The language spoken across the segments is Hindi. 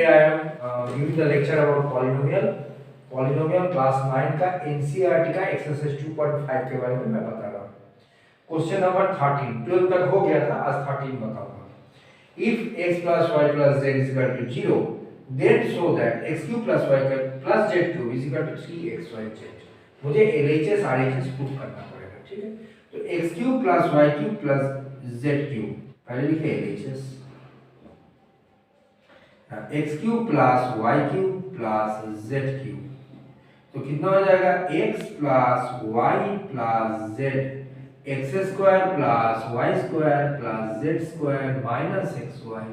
I am giving the lecture about polynomial class 9 का NCERT का एक्सरसाइज 2.5 के बारे में मैं बता रहा हूँ। क्वेश्चन नंबर 13, 12 तक हो गया था, आज 13 बताऊंगा। If x plus y plus z is equal to 0, then show that x cube plus y plus z cube is equal to 3xyz। मुझे LHS RHS प्रूफ करना पड़ेगा, ठीक है। तो x cube plus y cube plus z cube, पहले लिखे LHS, x cube plus y cube plus z cube, तो कितना हो जाएगा x plus y plus z, x square plus y square plus z square minus xy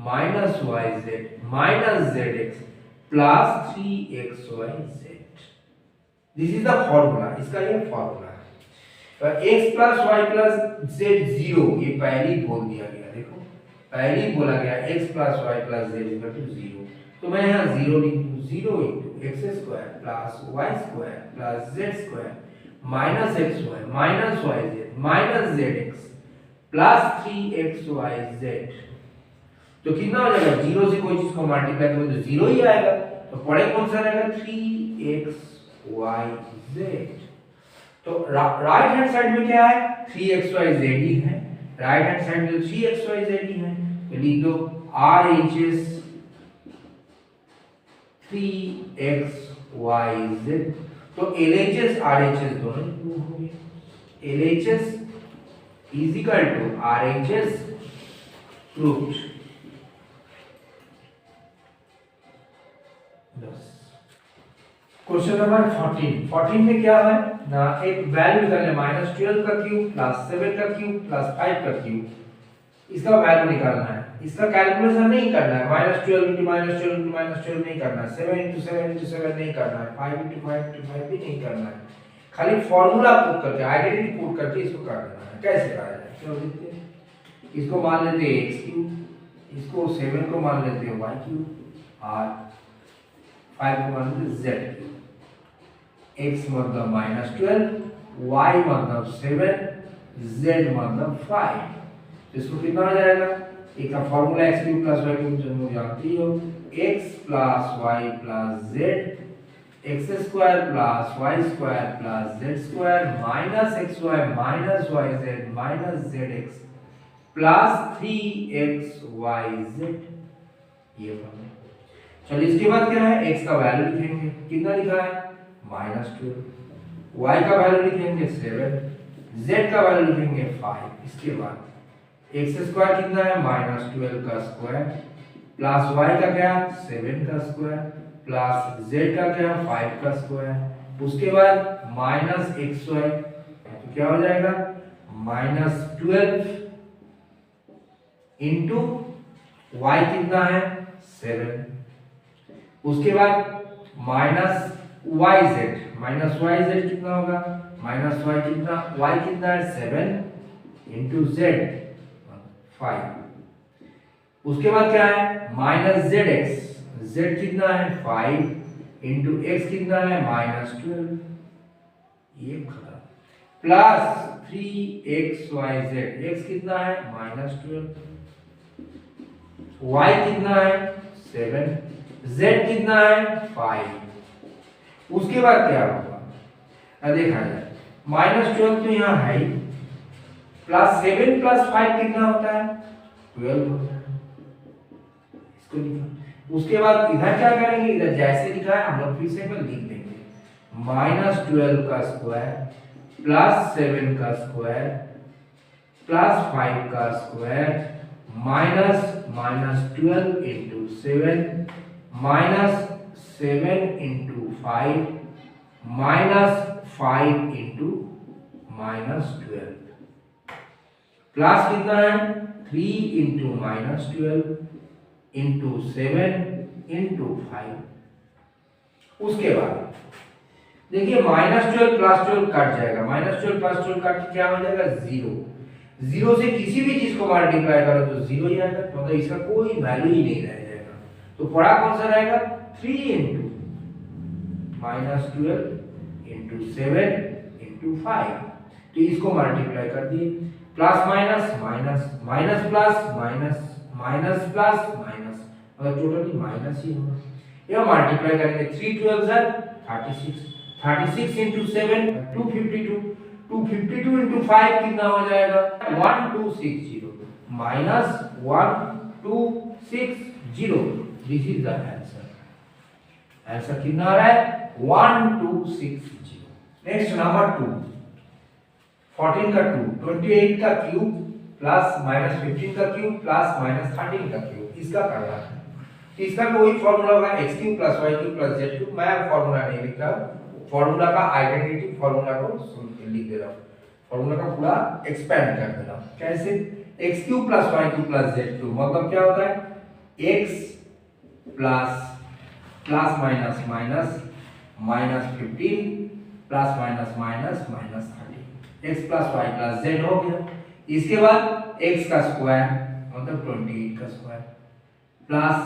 minus yz minus zx plus 3xyz। This is the formula, इसका ये फॉर्मूला है। x plus y plus z 0, ये पहले ही बोल दिया गया, देखो पहले ही बोला गया x plus y plus z equal to 0, तो मैं यहाँ 0 लिख दूँ, 0 into x square plus y square plus z square minus xy minus yz minus zx plus 3xyz। तो कितना हो जाएगा, 0 से कोई चीज को मल्टीप्लाई करो तो 0 ही आएगा, तो पड़े कौन सा रहेगा 3xyz। तो राइट हैंड साइड में क्या है 3xyz ही है, राइट हैंड साइड में 3xyz ही है, तो लिख दो RHS 3xyz। तो LHS RHS दोनों प्रूव हो गए। LHS is equal to RHS proved. Question number 14 में क्या है ना, एक वैल्यू निकालना है -12 का क्यूब प्लस 7 का क्यूब प्लस 5 का क्यूब, इसका वैल्यू निकालना है। इसका कैलकुलेशन नहीं करना है, -12 into -12 नहीं करना है, 7 into 7 नहीं करना है, 5 into 5 भी नहीं करना है, खाली फॉर्मूला पुट करके आइडेंटिटी पुट करके इसको कर देना है। कैसे करा जाए चलो देखते हैं। इसको मान लेते हैं x क्यूब, इसको 7 को मान लेते हैं y क्यूब और 5 को मान लेते हैं z क्यूब। x मतलब -12, y मतलब 7, z मतलब 5, तो इसको कितना हो जाएगा, एक का formula x cube plus y cube जो जानती हो, x plus y plus z, x square plus y square plus z square minus xy minus yz minus zx plus 3xyz। ये फॉर्मूला। चलिए इसके बाद क्या है, x का वैल्यू लिखेंगे, कितना लिखा है -12, y का वैल्यू लिखेंगे 7, z का वैल्यू लिखेंगे 5। इसके बाद x स्क्वायर कितना है -12 का स्क्वायर प्लस y का क्या 7 का स्क्वायर प्लस z का क्या 5 का स्क्वायर, उसके बाद माइनस xy, तो क्या हो जाएगा -12 इंटू y कितना है 7, उसके बाद माइनस yz कितना होगा, माइनस y कितना है 7 इंटू z 5, उसके बाद क्या है -zx, z कितना है 5 इंटू x कितना है -12, ये खत्म, प्लस 3xyz, x कितना है -12, y कितना है 7, z कितना है 5। उसके बाद क्या होगा, देखा जाए -12 तो यहाँ है, प्लस 7 प्लस 5 कितना होता है 12 होता है, इसको लिखा। उसके बाद इधर क्या करेंगे, इधर जैसे लिखा है हम लोग फिर से लिख देंगे, -12 का स्क्वायर प्लस 7 का स्क्वायर प्लस 5 का square minus -12 into 7 minus 7 into 5 minus 5 into -12 plus कितना है 3 इंटू -12 इंटू 7 इंटू 5। उसके बाद देखिए -12 प्लस 12 कट जाएगा, -12 प्लस 12 कट के क्या हो जाएगा 0, 0 से किसी भी चीज को मल्टीप्लाई करो तो 0 ही आएगा, मतलब इसका कोई वैल्यू ही नहीं रह जाएगा। तो पड़ा कौन सा रहेगा 3 इंटू -12 इंटू 7 इंटू 5, तो इसको मल्टीप्लाई कर दिए, plus minus minus minus plus minus minus plus minus मतलब टोटली माइनस ही होगा। यह मल्टीप्लाई करेंगे 3 12 सर 36, 36 into 7 252, 252 into 5 कितना हो जाएगा 1260 minus 1260। This is the answer. Answer कितना आ रहा है 1260। नेक्स्ट नंबर 2, 14 का 2, 28 का क्यूब प्लस माइनस 15 का क्यूब प्लस माइनस 13 का क्यूब, इसका करना है। इसका कोई फॉर्मूला होगा x cube plus y cube plus z cube. मैं फॉर्मूला नहीं लिख रहा हूं, फॉर्मूला का आइडेंटिटी फॉर्मूला को लिख दे रहा हूं, फॉर्मूला का पूरा एक्सपेंड कर दे रहा हूं। कैसे x cube plus y cube plus z cube मतलब क्या होता है x plus plus minus minus minus 15 plus minus minus minus 13, x plus y plus z हो गया। इसके बाद x का स्क्वायर मतलब 28 का स्क्वायर प्लस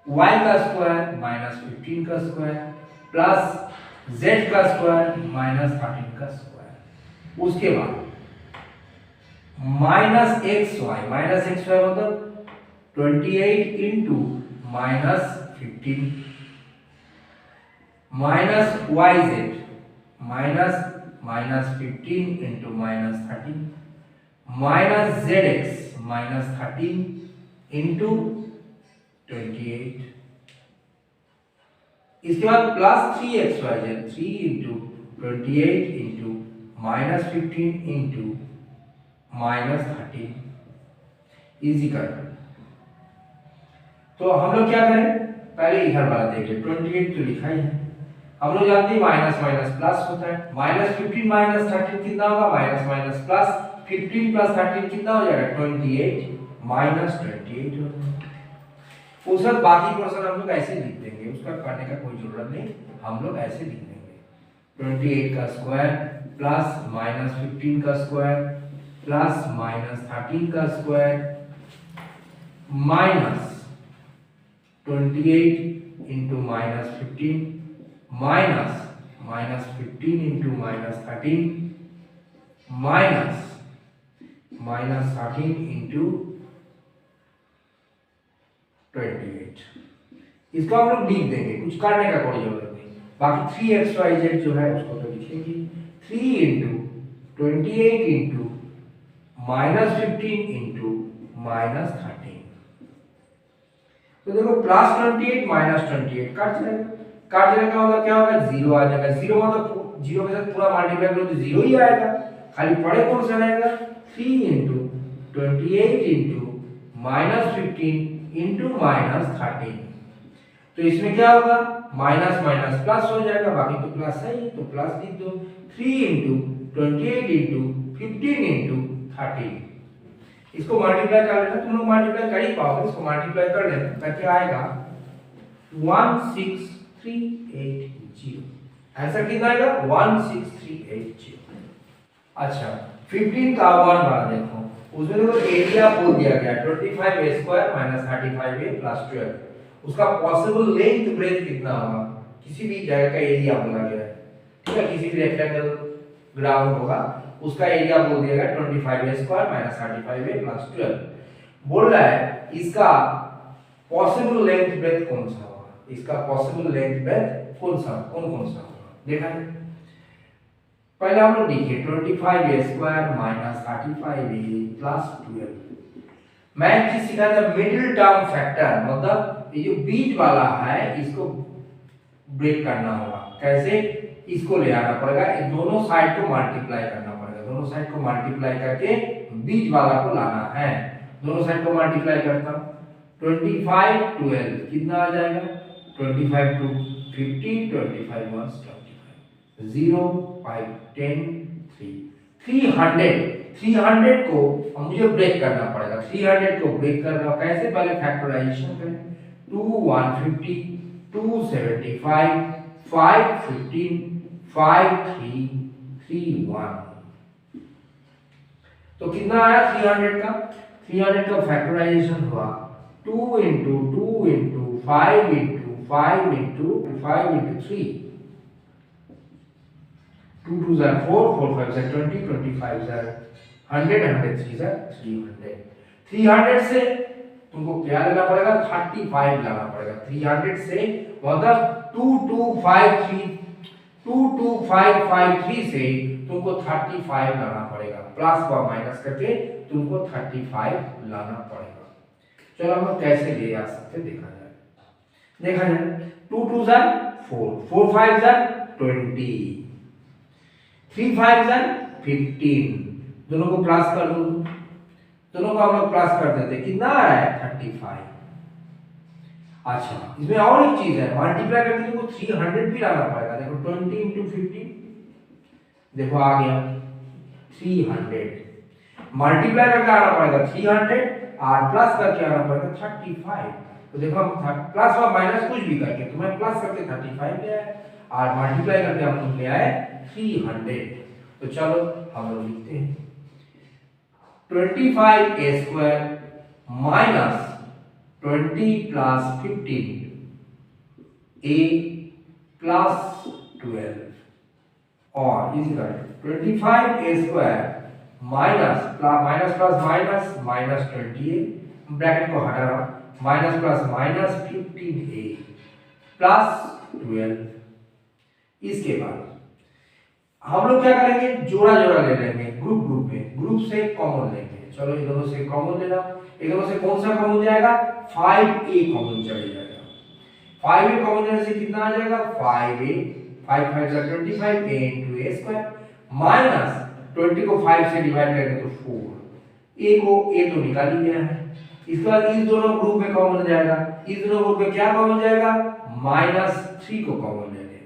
y का स्क्वायर माइनस 15 का स्क्वायर प्लस z का स्क्वायर माइनस 13 का स्क्वायर। उसके बाद माइनस xy मतलब 28 into minus 15 minus yz minus minus 15 into minus 13 minus zx minus 13 into 28। इसके बाद plus 3xyz 3 into 28 into minus 15 into minus 13 easy कर। तो हम लोग क्या करें पहले इधर वाला देखें 28 तो लिखा ही है, हम लोग जानते हैं माइनस माइनस प्लस होता है। माइनस 15 माइनस 13 कितना होगा माइनस माइनस प्लस 15 प्लस 13 कितना हो जाएगा 28 माइनस 28 हो जाएगा। उस वक्त बाकी क्वेश्चन हम लोग ऐसे लिख देंगे, उसका करने का कोई जरूरत नहीं, हम लोग ऐसे लिख देंगे 28 का स्क्वायर प्लस माइनस 15 का स्क्वायर प्लस माइनस 13 का square minus 28 into minus 15 minus minus 15 into minus 13 minus minus 13 into 28। इसको हम लोग लिख देंगे, कुछ करने का कोई जरूरत नहीं। बाकी 3xyz जो है उसको तो लिखेंगे 3 into 28 into minus 15 into minus 13। तो देखो प्लस 28 माइनस 28 काट जाएगा, काट जाने का मतलब क्या होगा जीरो आ जाएगा। जीरो मतलब जीरो के साथ पूरा मल्टीप्लाई करो तो जीरो ही आएगा, खाली पड़े कौन सा रहेगा 3 into 28 into minus 15 into minus 13। तो इसमें क्या होगा माइनस माइनस प्लस हो जाएगा, बाकी तो प्लस है ही तो प्लस लिख दो 3 इंटू 28 इंटू 15 इंटू 13। इसको मल्टीप्लाई कर लेना, तुम लोग मल्टीप्लाई कर ही पाओगे, इसको मल्टीप्लाई कर लेना तो क्या आएगा 16380। आंसर कितना आएगा 16380। अच्छा 15 का 1 बार देखो, उसमें देखो एरिया बोल दिया गया 25a square minus 35a plus 12। उसका पॉसिबल लेंथ ब्रेथ कितना होगा, किसी भी जगह का एरिया बोला गया है, ठीक है, किसी भी रेक्टेंगल ग्राउंड होगा उसका एरिया बोल दिया गया 25a square minus 35a plus 12। बोल रहा है इसका पॉसिबल लेंथ ब्रेथ कौन सा होगा, इसका पॉसिबल लेंथ ब्रेथ कौन सा होगा देखा है। पहले हम लोग देखिए 25a square minus 35a plus 12। मैं चीज सिखा था मिडिल टर्म फैक्टर, मतलब ये जो बीच वाला है इसको ब्रेक करना होगा। कैसे, इसको ले आना पड़ेगा, दोनों साइड को मल्टीप्लाई करना पड़ेगा, दोनों साइड को मल्टीप्लाई करके बीच वाला को लाना है। दोनों साइड को मल्टीप्लाई करता हूं 25 12 कितना आ जाएगा 25 2 50 25 1 25 0 5 10 3 300 को मुझे ब्रेक करना पड़ेगा। 300 को ब्रेक करना कैसे, पहले फैक्टराइजेशन करें 2 150 275 5 15 5 3 3 1। तो कितना आया 300 का फैक्टराइजेशन हुआ 2 into 2 into 5 into 5 into 5 into 3 2 2 are 4 4 5 are 20 25 are 100 100 3 are 300 300 से तुमको क्या लेना पड़ेगा, 35 लाना पड़ेगा। 300 से मतलब 22553 से तुमको 35 लाना पड़ेगा, प्लस व माइनस करके तुमको 35 लाना पड़ेगा। चलो हम लोग कैसे ले आ सकते देखा जाए। 2 2 जार 4, 4 5 जार 20, 3 5 जार 15, दोनों को प्लस कर दो, दोनों को हम लोग प्लस कर देते, कितना आ रहा है 35। अच्छा इसमें और एक चीज है, मल्टीप्लाई करके तुमको 300 भी लाना पड़ेगा। देखो 20 × 15, देखो आ गया 300, मल्टीप्लाई करके आना पड़ेगा 300 और प्लस करके आना पड़ेगा 35। तो देखो हम प्लस और माइनस कुछ भी करके तुम्हें प्लस करके 35 ले आए और मल्टीप्लाई करके हम लोग ले आए 300। तो चलो हम लोग लिखते हैं 25a² minus 20 plus 15 a plus 12 और इजिकल 25a² minus minus plus minus minus 20a, bracket को हटा रहा हूं, minus plus minus 15a plus 12। इसके बाद हम लोग क्या करेंगे, जोड़ा जोड़ा ले लेंगे, ग्रुप ग्रुप में, ग्रुप से कॉमन लेंगे। चलो इन दोनों से कॉमन लेना, इन दोनों से कौन सा कॉमन जाएगा, 5a कॉमन चले जाएगा। 5a कॉमन जाने से कितना आ जाएगा, 5a 5 5 = 25 a × a² माइनस 20 को 5 से डिवाइड करेंगे तो 4, a को a तो निकाल ही गया है। इसके बाद इस दोनों ग्रुप में कॉमन जाएगा, इस दोनों ग्रुप में क्या कॉमन जाएगा, -3 को कॉमन ले लें,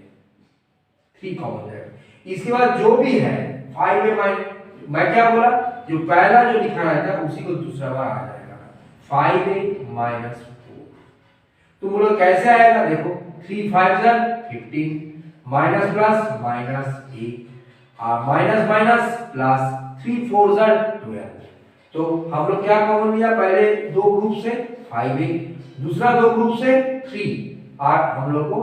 3 कॉमन जाएगा। इसके बाद जो भी है 5a माइनस, मैं क्या बोला, जो पहला जो लिखा रहता है उसी को दूसरा बार आ जाएगा, 5a - 4। तो बोलो कैसे आएगा, देखो 3 5 = 15, माइनस प्लस माइनस 1 और माइनस माइनस प्लस 3 4 = 12। तो हम लोग क्या कॉमन लिया, पहले दो ग्रुप से 5a, दूसरा दो ग्रुप से 3 और हम लोग को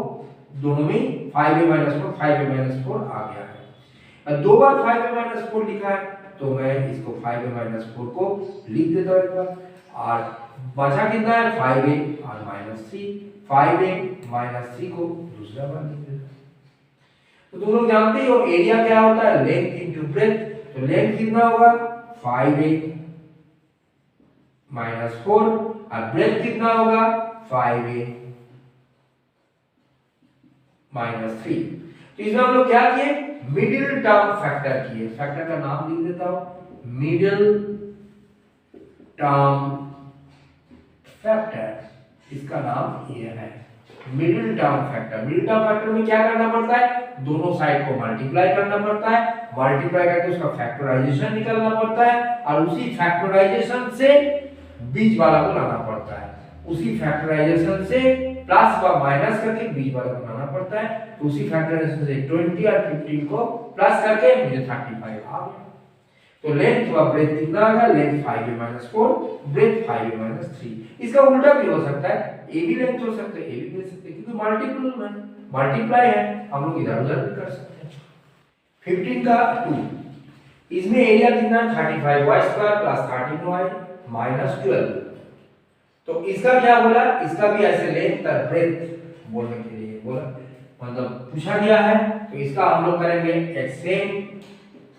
दोनों में 5a - 4 5a - 4 आ गया है। दो बार 5a - 4 लिखा है तो मैं इसको 5a - 4 को लिख देता हूं एक बार, और बचा कितना है 5a और -3, 5a - 3 को दूसरा बार लिख देता हूं। तो तुम लोग जानते हो एरिया क्या होता है, लेंथ इनटू ब्रेथ। तो लेंथ कितना होगा 5a - 4 और ब्रेथ कितना होगा 5a - 3। तो इसमें हम लोग क्या किए, मिडिल टर्म फैक्टर किए। फैक्टर का नाम लिख देता हूं, मिडिल टर्म फैक्टर, इसका नाम ये है middle term factor. Middle term factor में क्या करना पड़ता है, दोनों साइड को मल्टीप्लाई करना पड़ता है, मल्टीप्लाई करके उसका फैक्टराइजेशन निकालना पड़ता है और उसी फैक्टराइजेशन से बीच वाला को लाना पड़ता है, उसी फैक्टराइजेशन से प्लस व माइनस करके बीच वाला को लाना पड़ता है। तो उसी फैक्टराइजेशन से 20 और 15 को प्लस करके मुझे 35 आ गया। तो लेंथ व ब्रेथ कितना आ गया, लेंथ 5a - 4, ब्रेथ 5a - 3। इसका उल्टा भी हो सकता है, ए भी लेंथ हो सकता है, ए भी ले सकते हैं, क्योंकि मल्टीप्लाई है, हम लोग इधर उधर भी कर सकते हैं। 15 का 2, इसमें एरिया कितना है 35y² + 13y - 12। तो इसका क्या बोला, इसका भी ऐसे लेंथ और ब्रेथ बोलने के लिए बोला, मतलब पूछा गया है। तो इसका हम लोग करेंगे सेम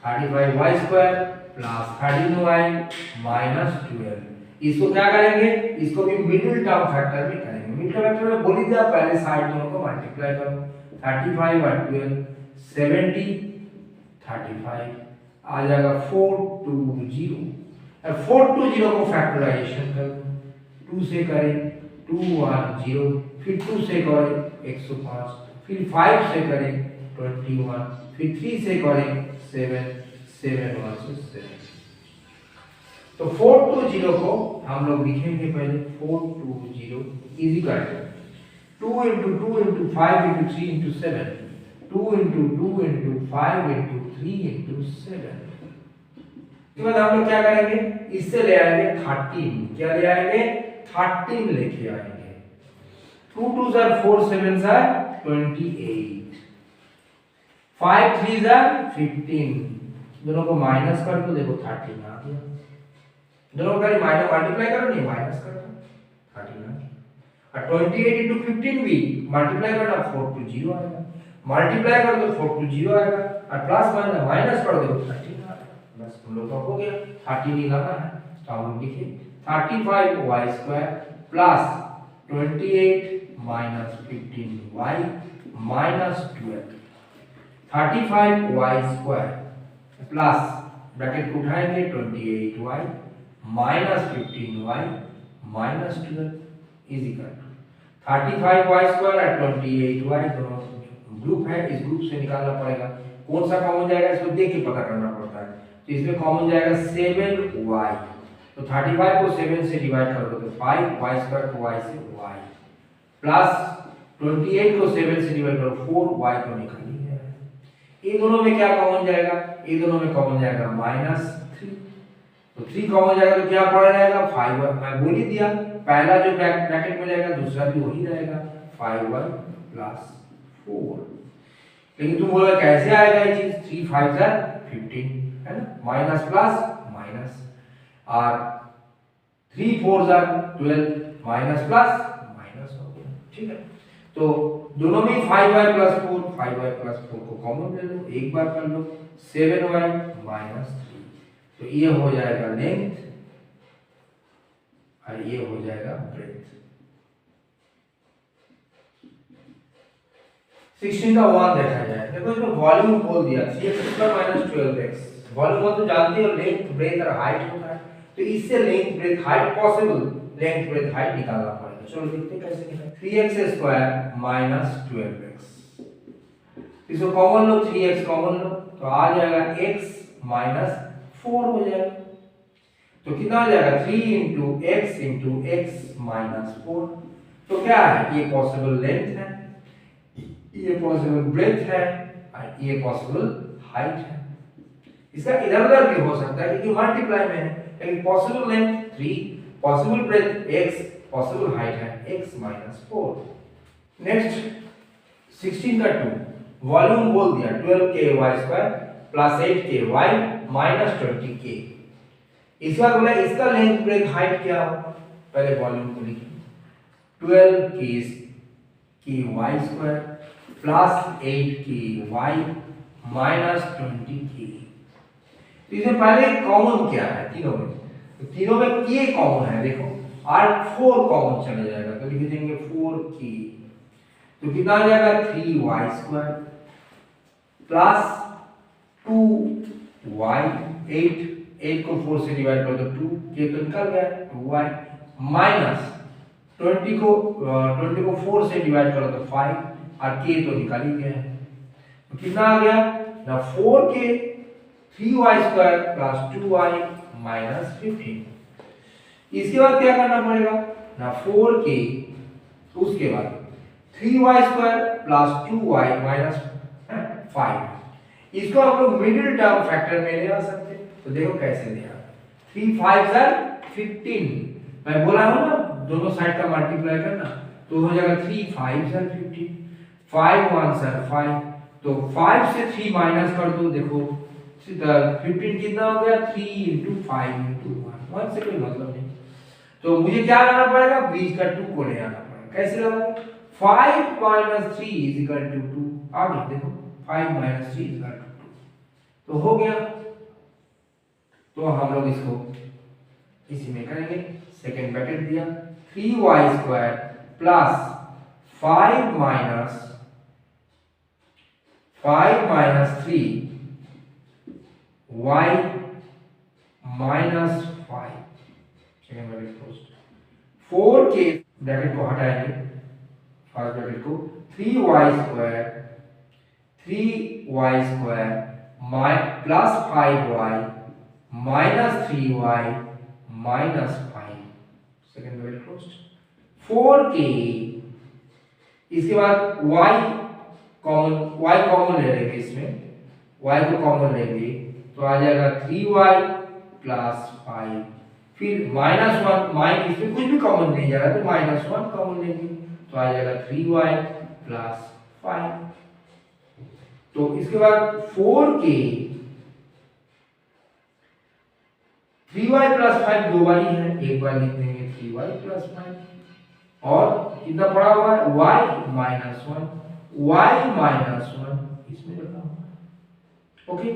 35y² + 13y - 12। इसको क्या करेंगे, इसको भी मिडिल टर्म फैक्टर में करेंगे। मिडिल टर्म फैक्टर में बोल दिया, पहले साइड दोनों को मल्टीप्लाई करो, 35 और 12 70 35 आ जाएगा 420। अब 420 को फैक्टराइजेशन करो, 2 से करें 210, फिर 2 से करें 105, फिर 5 से करें 21, फिर 3 से करें 7 7 1 से 7। तो 420 को हम लोग लिखेंगे पहले 420 इजिकल 2 × 2 × 5 × 3 × 7, 2 × 2 × 5 × 3 × 7। इसके बाद हम लोग क्या करेंगे, इससे ले आएंगे 13, क्या ले आएंगे 13 लेके आएंगे। 2 2 = 4 7 = 28, 5 3 = 15, दोनों को माइनस कर दो, देखो 13 आ गया। दोनों का माइनस मल्टीप्लाई करो, नहीं माइनस कर दो, 39। और 28 इंटू 15 भी मल्टीप्लाई करना 4 टू 0 आएगा, मल्टीप्लाई कर दो 4 टू 0 आएगा, और प्लस माइनस माइनस कर दो 13 आएगा। बस हम लोग का हो गया, 13 ही लाना है। तो हम लोग लिखिए 35y² plus 28 minus 15y minus 12। 35y² plus bracket को उठाएंगे 28y minus 15y minus 12 is equal to 35y² और 28y दोनों ग्रुप है, इस ग्रुप से निकालना पड़ेगा कौन सा कॉमन जाएगा, इसको देख के पता करना पड़ता है। तो इसमें कॉमन जाएगा 7y, तो 35 को 7 से डिवाइड कर दो तो 5y² को y से y प्लस 28 को 7 से डिवाइड करो 4y को निकालिए। इन दोनों में क्या कॉमन जाएगा, इन दोनों में कॉमन जाएगा -3, तो 3 कॉमन जाएगा तो क्या पड़ जाएगा 5y। मैं बोल ही दिया पहला जो ब्रैकेट में जाएगा दूसरा भी वही रहेगा 5y प्लस 4। लेकिन तुम बोलोगे कैसे आएगा ये चीज, 3 5 15 है ना, माइनस प्लस माइनस, और 3 4 12 माइनस प्लस माइनस हो गया। ठीक है, तो दोनों में 5y प्लस 4 को कॉमन ले लो, एक बार कर लो 7y माइनस 3, तो ये हो जाएगा लेंथ और ये हो जाएगा ब्रेथ। 16 का 1 देखा जाए, देखो इसमें वॉल्यूम बोल दिया 3x² माइनस 12x। वॉल्यूम तो जानते हो लेंथ ब्रेथ और हाइट होता है, तो इससे length breadth height possible length breadth height निकालना पड़ेगा। चलो देखते हैं कैसे निकालें। 3x² माइनस 12x, इसको कॉमन लो, 3x कॉमन लो तो आ जाएगा x माइनस 4 हो जाएगा, तो कितना हो जाएगा 3 इंटू x माइनस 4। तो क्या है, ये पॉसिबल लेंथ है, ये पॉसिबल ब्रेथ है और ये पॉसिबल हाइट है। इसका इधर उधर भी हो सकता है क्योंकि मल्टीप्लाई में है, लेकिन possible length 3, possible breadth x, possible height है x माइनस 4। नेक्स्ट 16 का 2, वॉल्यूम बोल दिया 12ky² plus 8ky minus 20k। इसका बोला इसका लेंथ ब्रेथ हाइट क्या होगा, पहले वॉल्यूम को लिखिए 12ky² plus 8ky minus 20k। तो इसमें पहले कॉमन क्या है तीनों में, तो तीनों में k कॉमन है, देखो और 4 कॉमन चले जाएगा तो लिख देंगे 4k, तो कितना आ जाएगा 3y² प्लस 2y, 8 को 4 से डिवाइड कर दो 2, k तो निकल गया 2y माइनस 20 को 4 से डिवाइड करो तो 5 और k तो निकल ही गया है, तो कितना आ गया ना 4k 3y² plus 2y minus 15। इसके बाद क्या करना पड़ेगा ना 4k, उसके बाद 3y² प्लस 2y माइनस 5, इसको आप लोग मिडिल टर्म फैक्टर में ले आ सकते हैं। तो देखो कैसे लिया, 3 5 15, मैं बोला हूं ना दोनों साइड का मल्टीप्लाई करना, तो हो जाएगा 3 5 15, 5 1 5, तो 5 से 3 माइनस कर दो, देखो 15 कितना हो गया 3 इंटू 5 इंटू 1 से कोई मतलब नहीं, तो मुझे क्या लाना पड़ेगा बीच का 2 को ले आना पड़ेगा। कैसे लाओगे, 5 माइनस 3 इज इक्वल टू 2, आगे देखो 5 माइनस 3 इज इक्वल टू 2, तो हो गया। तो हम लोग इसको इसी में करेंगे, सेकेंड ब्रैकेट दिया 3y² plus 5 minus 3 y minus 5, second bracket close, 4k bracket को हटाएंगे, फर्स्ट ब्रैकेट को 3y² plus 5y minus 3y minus 5, second bracket close, 4k, इसके बाद y कॉमन ले लेंगे, इसमें y को कॉमन लेंगे तो आ जाएगा 3y प्लस 5, फिर -1, इसमें कुछ भी कॉमन नहीं जा रहा तो -1 कॉमन लेंगे तो आ जाएगा 3y प्लस 5। तो इसके बाद 4k, 3y प्लस 5 दो बार ही है, एक बार लिख देंगे 3y प्लस 5, और कितना पड़ा हुआ है y माइनस 1, y माइनस 1 इसमें रखा हुआ। ओके,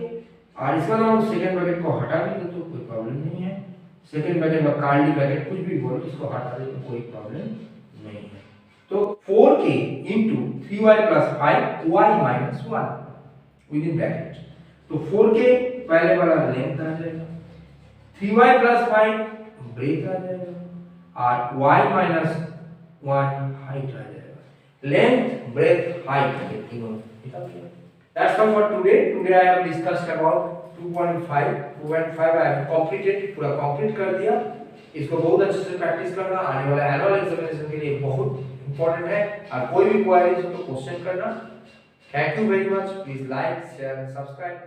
और इसका हम सेकंड ब्रैकेट को हटा भी दे तो कोई प्रॉब्लम नहीं है। सेकंड ब्रैकेट में कर्ली ब्रैकेट कुछ भी बोलो, इसको हटा दे तो कोई प्रॉब्लम नहीं है। तो 4k into 3y plus 5 y minus 1 within bracket। तो 4k पहले वाला लेंथ आ जाएगा, 3y plus 5 ब्रेक आ जाएगा और y minus 1 हाइट आ जाएगा। लेंथ, ब्रेथ, हाइट ये तीनों निकल गया। That's all for today. Today I have discussed about 2.5 I have completed, पूरा कंप्लीट कर दिया। इसको बहुत अच्छे से प्रैक्टिस करना, आने वाले एनुअल एग्जामिनेशन के लिए बहुत इंपॉर्टेंट है। और कोई भी क्वेरीज हो तो क्वेश्चन करना। Thank you very much. Please like, share, subscribe.